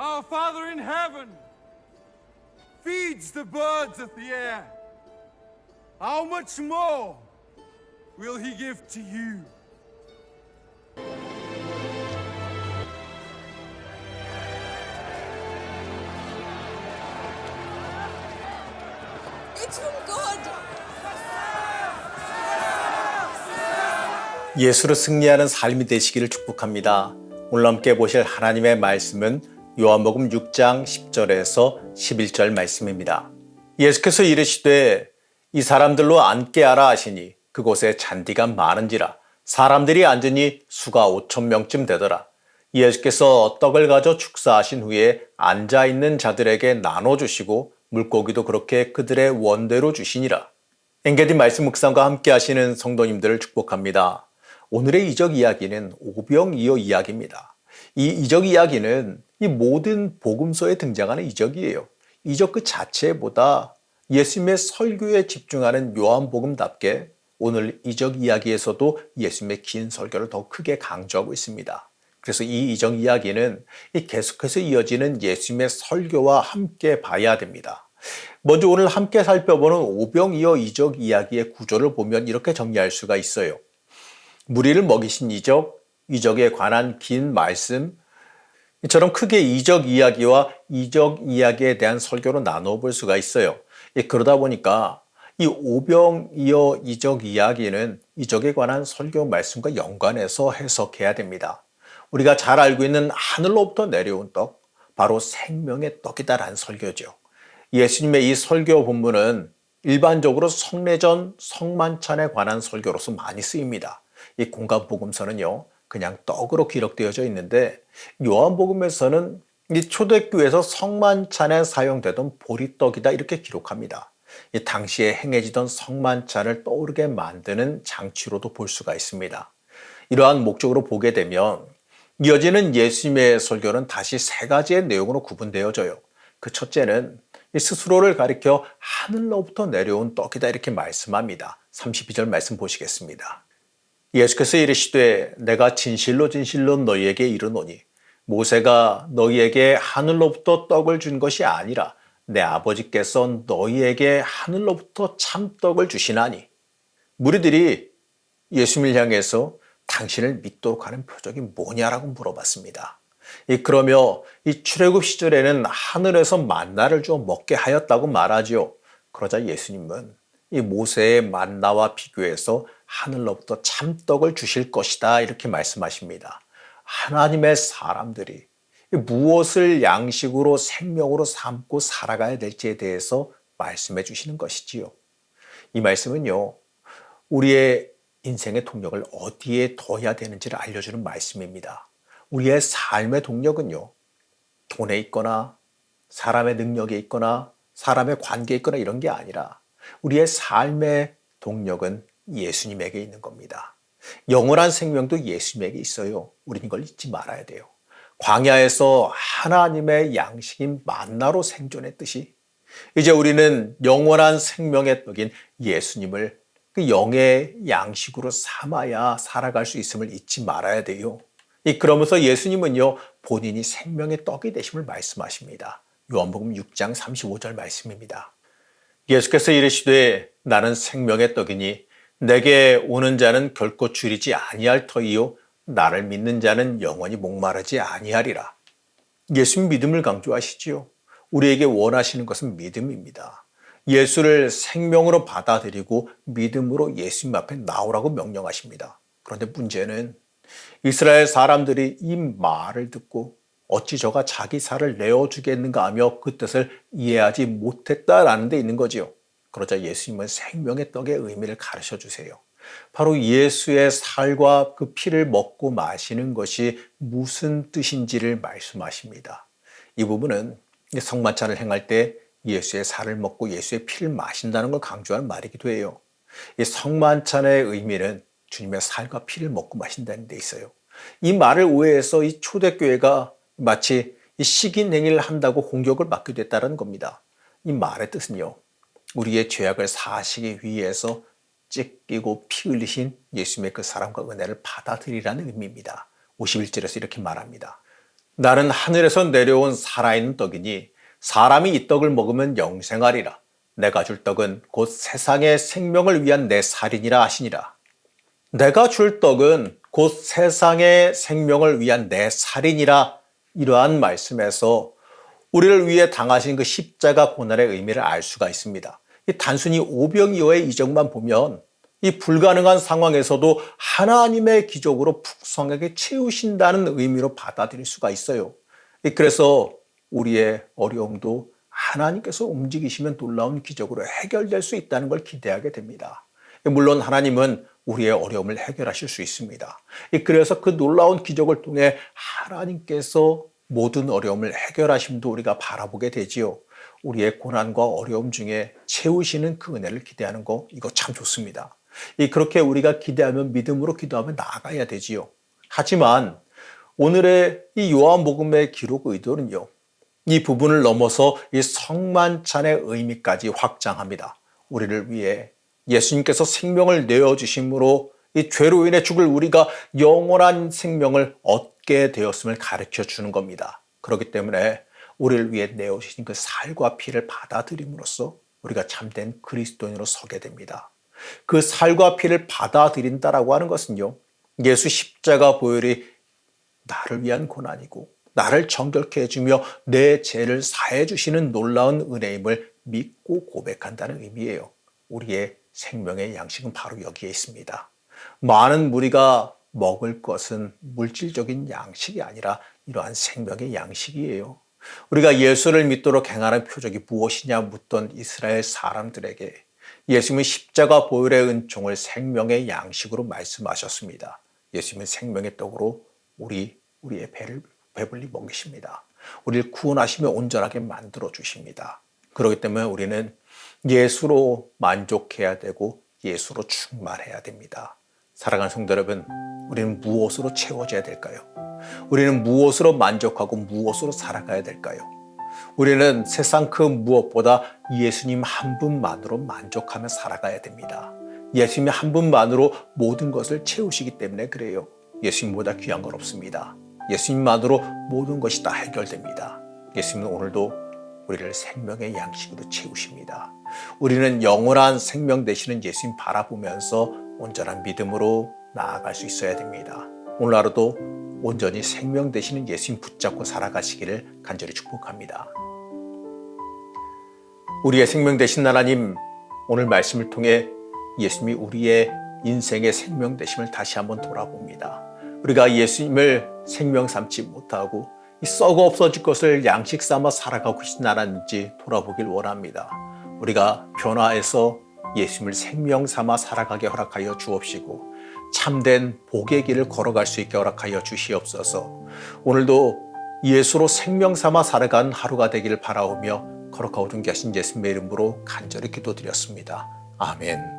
Our Father in heaven feeds the birds of the air. How much more will he give to you? It's from God. 예수로 승리하는 삶이 되시기를 축복합니다. 오늘 함께 보실 하나님의 말씀은 요한복음 6장 10절에서 11절 말씀입니다. 예수께서 이르시되 이 사람들로 앉게 하라 하시니 그곳에 잔디가 많은지라 사람들이 앉으니 수가 5,000명쯤 되더라. 예수께서 떡을 가져 축사하신 후에 앉아있는 자들에게 나눠주시고 물고기도 그렇게 그들의 원대로 주시니라. 엔게디 말씀 묵상과 함께 하시는 성도님들을 축복합니다. 오늘의 이적 이야기는 오병이어 이야기입니다. 이 이적 이야기는 이 모든 복음서에 등장하는 이적이에요. 이적 그 자체보다 예수님의 설교에 집중하는 요한복음답게 오늘 이적 이야기에서도 예수님의 긴 설교를 더 크게 강조하고 있습니다. 그래서 이 이적 이야기는 계속해서 이어지는 예수님의 설교와 함께 봐야 됩니다. 먼저 오늘 함께 살펴보는 오병이어 이적 이야기의 구조를 보면 이렇게 정리할 수가 있어요. 무리를 먹이신 이적, 이적에 관한 긴 말씀, 이처럼 크게 이적 이야기와 이적 이야기에 대한 설교로 나눠 볼 수가 있어요. 그러다 보니까 이 오병이어 이적 이야기는 이적에 관한 설교 말씀과 연관해서 해석해야 됩니다. 우리가 잘 알고 있는 하늘로부터 내려온 떡, 바로 생명의 떡이다라는 설교죠. 예수님의 이 설교 본문은 일반적으로 성례전, 성만찬에 관한 설교로서 많이 쓰입니다. 이 공간복음서는요, 그냥 떡으로 기록되어져 있는데 요한복음에서는 이 초대교회에서 성만찬에 사용되던 보리떡이다 이렇게 기록합니다. 이 당시에 행해지던 성만찬을 떠오르게 만드는 장치로도 볼 수가 있습니다. 이러한 목적으로 보게 되면 이어지는 예수님의 설교는 다시 세 가지의 내용으로 구분되어져요. 그 첫째는 스스로를 가리켜 하늘로부터 내려온 떡이다 이렇게 말씀합니다. 32절 말씀 보시겠습니다. 예수께서 이르시되 내가 진실로 진실로 너희에게 이르노니 모세가 너희에게 하늘로부터 떡을 준 것이 아니라 내 아버지께서 너희에게 하늘로부터 참떡을 주시나니. 무리들이 예수님을 향해서 당신을 믿도록 하는 표적이 뭐냐라고 물어봤습니다. 그러며 이 출애굽 시절에는 하늘에서 만나를 주어 먹게 하였다고 말하지요. 그러자 예수님은 이 모세의 만나와 비교해서 하늘로부터 참떡을 주실 것이다 이렇게 말씀하십니다. 하나님의 사람들이 무엇을 양식으로 생명으로 삼고 살아가야 될지에 대해서 말씀해 주시는 것이지요. 이 말씀은요, 우리의 인생의 동력을 어디에 둬야 되는지를 알려주는 말씀입니다. 우리의 삶의 동력은요, 돈에 있거나 사람의 능력에 있거나 사람의 관계에 있거나 이런 게 아니라 우리의 삶의 동력은 예수님에게 있는 겁니다. 영원한 생명도 예수님에게 있어요. 우리는 이걸 잊지 말아야 돼요. 광야에서 하나님의 양식인 만나로 생존했듯이 이제 우리는 영원한 생명의 떡인 예수님을 그 영의 양식으로 삼아야 살아갈 수 있음을 잊지 말아야 돼요. 그러면서 예수님은요, 본인이 생명의 떡이 되심을 말씀하십니다. 요한복음 6장 35절 말씀입니다. 예수께서 이르시되 나는 생명의 떡이니 내게 오는 자는 결코 줄이지 아니할 터이요 나를 믿는 자는 영원히 목마르지 아니하리라. 예수님 믿음을 강조하시지요. 우리에게 원하시는 것은 믿음입니다. 예수를 생명으로 받아들이고 믿음으로 예수님 앞에 나오라고 명령하십니다. 그런데 문제는 이스라엘 사람들이 이 말을 듣고 어찌 저가 자기 살을 내어주겠는가 하며 그 뜻을 이해하지 못했다라는 데 있는 거지요. 그러자 예수님은 생명의 떡의 의미를 가르쳐 주세요. 바로 예수의 살과 그 피를 먹고 마시는 것이 무슨 뜻인지를 말씀하십니다. 이 부분은 성만찬을 행할 때 예수의 살을 먹고 예수의 피를 마신다는 걸 강조하는 말이기도 해요. 이 성만찬의 의미는 주님의 살과 피를 먹고 마신다는 데 있어요. 이 말을 오해해서 이 초대교회가 마치 이 식인 행위를 한다고 공격을 받게 됐다는 겁니다. 이 말의 뜻은요, 우리의 죄악을 사하시기 위해서 찢기고 피 흘리신 예수님의 그 사랑과 은혜를 받아들이라는 의미입니다. 51절에서 이렇게 말합니다. 나는 하늘에서 내려온 살아있는 떡이니 사람이 이 떡을 먹으면 영생하리라. 내가 줄 떡은 곧 세상의 생명을 위한 내 살이니라 하시니라. 내가 줄 떡은 곧 세상의 생명을 위한 내 살이니라. 이러한 말씀에서 우리를 위해 당하신 그 십자가 고난의 의미를 알 수가 있습니다. 단순히 오병이어의 이적만 보면 이 불가능한 상황에서도 하나님의 기적으로 풍성하게 채우신다는 의미로 받아들일 수가 있어요. 그래서 우리의 어려움도 하나님께서 움직이시면 놀라운 기적으로 해결될 수 있다는 걸 기대하게 됩니다. 물론 하나님은 우리의 어려움을 해결하실 수 있습니다. 그래서 그 놀라운 기적을 통해 하나님께서 모든 어려움을 해결하심도 우리가 바라보게 되지요. 우리의 고난과 어려움 중에 채우시는 그 은혜를 기대하는 거, 이거 참 좋습니다. 그렇게 우리가 기대하면 믿음으로 기도하며 나아가야 되지요. 하지만 오늘의 이 요한복음의 기록 의도는요, 이 부분을 넘어서 이 성만찬의 의미까지 확장합니다. 우리를 위해 예수님께서 생명을 내어주심으로 이 죄로 인해 죽을 우리가 영원한 생명을 얻게 되었음을 가르쳐 주는 겁니다. 그렇기 때문에 우리를 위해 내어주신 그 살과 피를 받아들임으로써 우리가 참된 그리스도인으로 서게 됩니다. 그 살과 피를 받아들인다라고 하는 것은요, 예수 십자가 보혈이 나를 위한 고난이고 나를 정결케 해주며 내 죄를 사해 주시는 놀라운 은혜임을 믿고 고백한다는 의미예요. 우리의 생명의 양식은 바로 여기에 있습니다. 많은 무리가 먹을 것은 물질적인 양식이 아니라 이러한 생명의 양식이에요. 우리가 예수를 믿도록 행하는 표적이 무엇이냐 묻던 이스라엘 사람들에게 예수님은 십자가 보혈의 은총을 생명의 양식으로 말씀하셨습니다. 예수님은 생명의 떡으로 우리의 배불리 먹이십니다. 우리를 구원하시며 온전하게 만들어 주십니다. 그렇기 때문에 우리는 예수로 만족해야 되고 예수로 충만해야 됩니다. 사랑하는 성도 여러분, 우리는 무엇으로 채워져야 될까요? 우리는 무엇으로 만족하고 무엇으로 살아가야 될까요? 우리는 세상 그 무엇보다 예수님 한 분만으로 만족하며 살아가야 됩니다. 예수님 한 분만으로 모든 것을 채우시기 때문에 그래요. 예수님보다 귀한 건 없습니다. 예수님만으로 모든 것이 다 해결됩니다. 예수님은 오늘도 우리를 생명의 양식으로 채우십니다. 우리는 영원한 생명 되시는 예수님 바라보면서 온전한 믿음으로 나아갈 수 있어야 됩니다. 오늘 하루도 온전히 생명 되시는 예수님 붙잡고 살아가시기를 간절히 축복합니다. 우리의 생명 되신 하나님, 오늘 말씀을 통해 예수님이 우리의 인생의 생명 되심을 다시 한번 돌아봅니다. 우리가 예수님을 생명 삼지 못하고 이 썩어 없어질 것을 양식 삼아 살아가고 계신 나라인지 돌아보길 원합니다. 우리가 변화해서 예수님을 생명 삼아 살아가게 허락하여 주옵시고 참된 복의 길을 걸어갈 수 있게 허락하여 주시옵소서. 오늘도 예수로 생명 삼아 살아가는 하루가 되기를 바라오며 거룩하고 존귀하신 예수님의 이름으로 간절히 기도드렸습니다. 아멘.